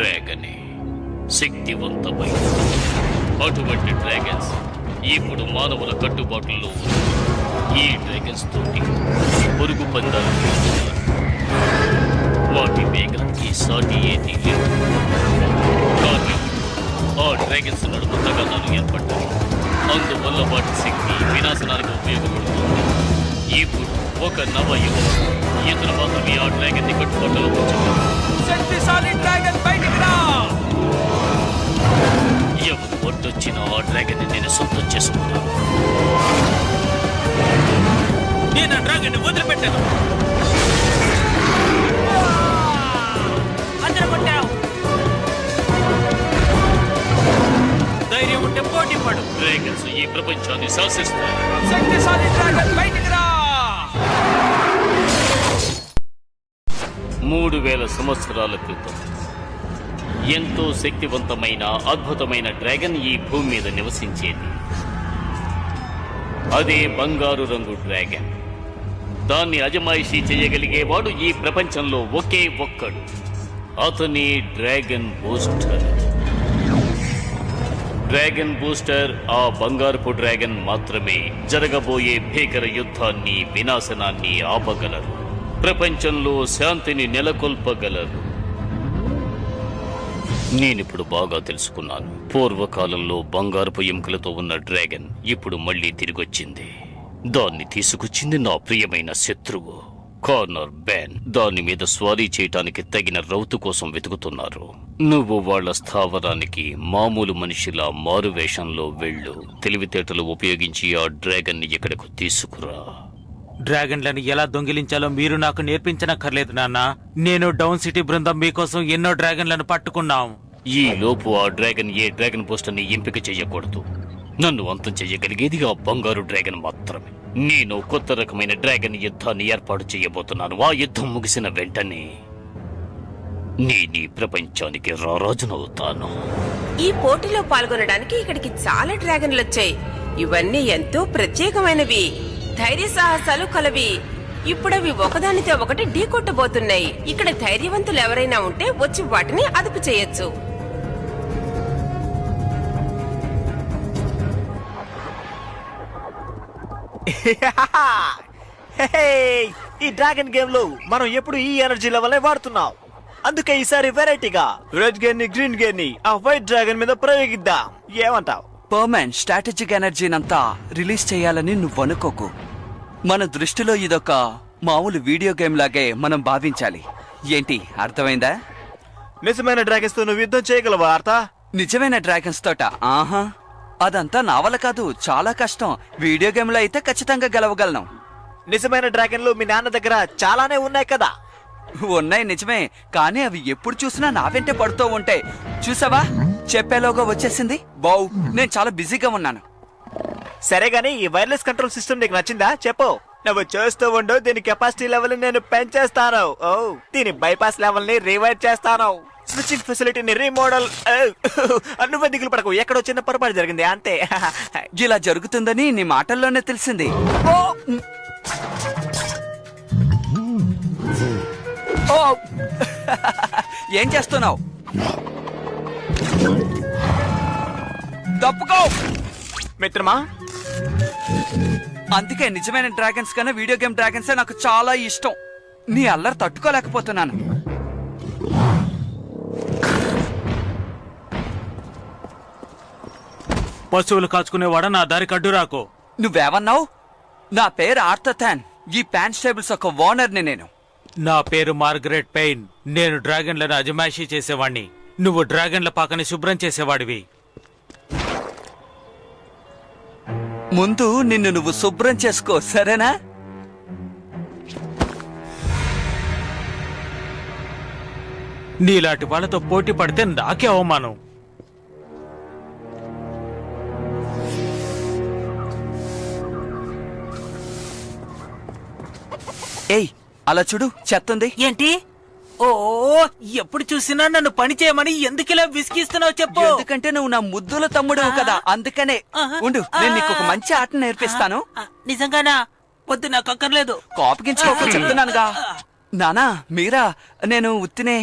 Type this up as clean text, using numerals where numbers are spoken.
డ్రాగనే శక్తివంతమైన. అటువంటి డ్రాగన్స్ ఇప్పుడు మానవుల కట్టుబాటుల్లో ఈ డ్రాగన్స్ తోటి పొరుగు పందాలు వాటి వేగానికి సాటి ఏది లేదు. కానీ ఆ డ్రాగన్స్ నడుము తగాదాలు ఏర్పడ్డాయి. అందువల్ల వాటి శక్తి వినాశనానికి ఉపయోగపడుతుంది. ఇప్పుడు ఒక నవ యువత ఇతను మాత్రమే ఆ డ్రాగన్ ని కట్టుబాటులో ఉంచుతారు. ఎవరు ఒడ్డొచ్చిన ఆ డ్రాగన్ ని నేను సొంతం చేసుకున్నాను. నేను ఆ డ్రాగన్ ని వదిలిపెట్టాను. ధైర్యం ఉంటే పోటీ పడు. డ్రాగన్స్ ఈ ప్రపంచాన్ని శాసిస్తారు. శక్తిశాలి డ్రాగన్ బయటికి రా. 3000 సంవత్సరాల క్రితం ఎంతో శక్తివంతమైన అద్భుతమైన డ్రాగన్ ఈ భూమి మీద నివసించేది. అదే బంగారు రంగు డ్రాగన్. దాన్ని అజమాయిషీ చేయగలిగేవాడు ఈ ప్రపంచంలో ఒకే ఒక్కడు. అతని డ్రాగన్ బూస్టర్. డ్రాగన్ బూస్టర్ ఆ బంగారపు డ్రాగన్ మాత్రమే జరగబోయే భీకర యుద్ధాన్ని, వినాశనాన్ని ఆపగలరు. ప్రపంచంలో శాంతిని నెలకొల్పగలరు. నేనిప్పుడు బాగా తెలుసుకున్నాను. పూర్వకాలంలో బంగారపు ఎముకలతో ఉన్న డ్రాగన్ ఇప్పుడు మళ్లీ తిరిగొచ్చింది. దాన్ని తీసుకొచ్చింది నా ప్రియమైన శత్రువు కార్నర్ బ్యాన్. దాని మీద స్వారీ చేయటానికి తగిన రౌతు కోసం వెతుకుతున్నారు. నువ్వు వాళ్ల స్థావరానికి మామూలు మనిషిలా మారువేషంలో వెళ్ళు. తెలివితేటలు ఉపయోగించి ఆ డ్రాగన్ ని ఇక్కడకు తీసుకురా. డ్రాగన్లను ఎలా దొంగిలించాలో మీరు నాకు నేర్పించనక్కర్లేదు నాన్న. నేను డౌన్ సిటీ బృందం మీకోసం ఎన్నో డ్రాగన్లను పట్టుకున్నాం. ఈ లోపు ఆ డ్రాగన్ ఏ డ్రాగన్ పోస్టర్ ని ఎంపిక చేయకూడదు. నన్ను అంతం చెయ్యగలిగేది ఆ బంగారు డ్రాగన్ మాత్రమే. నేను కొత్త రకమైన డ్రాగన్ యుద్ధాన్ని ఏర్పాటు చేయబోతున్నాను. ఆ యుద్ధం ముగిసిన వెంటనే నేను ఈ ప్రపంచానికి రారాజునవుతాను. ఈ పోటీలో పాల్గొనడానికి ఇక్కడికి చాలా డ్రాగన్లు వచ్చాయి. ఇవన్నీ ఎంతో ప్రత్యేకమైనవి, ధైర్య సాహసాలు కలవి. ఇప్పుడవి ఒకదానితో ఒకటి ఢీకొట్టబోతున్నాయి. ఇక్కడ ధైర్యవంతులు ఎవరైనా ఉంటే వచ్చి వాటిని అదుపు చేయొచ్చు. ఈ డ్రాగన్ గేమ్ లో మనం ఎప్పుడు ఈ ఎనర్జీ లెవెల్ వాడుతున్నాం. అందుకే ఈసారి వెరైటీగా రెడ్ గేర్ ని, గ్రీన్ గేర్ ని ఆ వైట్ డ్రాగన్ మీద ప్రయోగిద్దాం. ఏమంటావ్? పర్మనెంట్ స్ట్రాటజిక్ ఎనర్జీనంతా రిలీజ్ చేయాలని నువ్వు అనుకోకు. మన దృష్టిలో ఇదొక మామూలు వీడియో గేమ్ లాగే మనం భావించాలి. ఏంటి అర్థమైందా? నిజమైన డ్రాగన్స్ తో నువ్వు యుద్ధం చేయగలవా ఆర్తా? నిజమైన డ్రాగన్స్ తోట? ఆహా, అదంతా నా వల్ల కాదు, చాలా కష్టం. వీడియో గేమ్ లో అయితే ఖచ్చితంగా గెలవగలను. నిజమైన డ్రాగన్లు మీ నాన్న దగ్గర చాలానే ఉన్నాయి కదా? ఉన్నాయి నిజమే, కానీ అవి ఎప్పుడు చూసినా నా వెంటే పడుతూ ఉంటాయి. చూసావా, చెప్పేలోగా వచ్చేసింది. బావ్, నేను చాలా బిజీగా ఉన్నాను. సరే గానీ ఈ వైర్లెస్ కంట్రోల్ సిస్టమ్ నీకు నచ్చిందా? చెప్పు. నువ్వు చూస్తూ ఉండు, దీని కెపాసిటీ లెవెల్ నేను పెంచేస్తాను. ఓ, దీని బైపాస్ లెవెల్ ని రివైడ్ చేస్తాను. స్విచ్చింగ్ ఫెసిలిటీని రీమోడల్. నువ్వే దిగులు పడకు, ఎక్కడో చిన్న పొరపాటు జరిగింది అంతే. ఇలా జరుగుతుందని నీ మాటల్లోనే తెలిసింది. ఏం చేస్తున్నావు? తప్పుకో మిత్రమా. అందుకే నిజమైన డ్రాగన్స్ కన్నా వీడియో గేమ్ డ్రాగన్సే నాకు చాలా ఇష్టం. నీ అల్లరి తట్టుకోలేకపోతున్నాను. పశువులు కాచుకునేవాడా, నా దారి కడ్డు రాకు. నువ్వేమన్నావు? నా పేరు ఆర్థర్. ఈ ప్యాన్ స్టేబుల్స్ ఒక ఓనర్ని నేను. నా పేరు మార్గరెట్ పెయిన్. నేను డ్రాగన్లను అజమాయిషీ చేసేవాణ్ణి. నువ్వు డ్రాగన్ల పాకని శుభ్రం చేసేవాడివి. ముందు నిన్ను నువ్వు శుభ్రం చేసుకో, సరేనా? నీలాంటి వాళ్ళతో పోటీ పడితే నాకే అవమానం. ఏయ్, అలా చూడు, చెత్తుంది. ఏంటి? ఓ, ఎప్పుడు చూసినా నన్ను పని చేయమని ఎందుకిలా విసిగిస్తున్నావు చెప్పు. ఎందుకంటే నువ్వు నా ముద్దుల తమ్ముడు కదా, అందుకనే. ఉండు, నేను నీకు ఒక మంచి ఆట నేర్పిస్తాను. నిజంగానా? వద్దు, నాకు అక్కర్లేదు. కోపగించుకోక చెప్తున్నానుగా. నానా, మీరా, నేను ఉత్తినే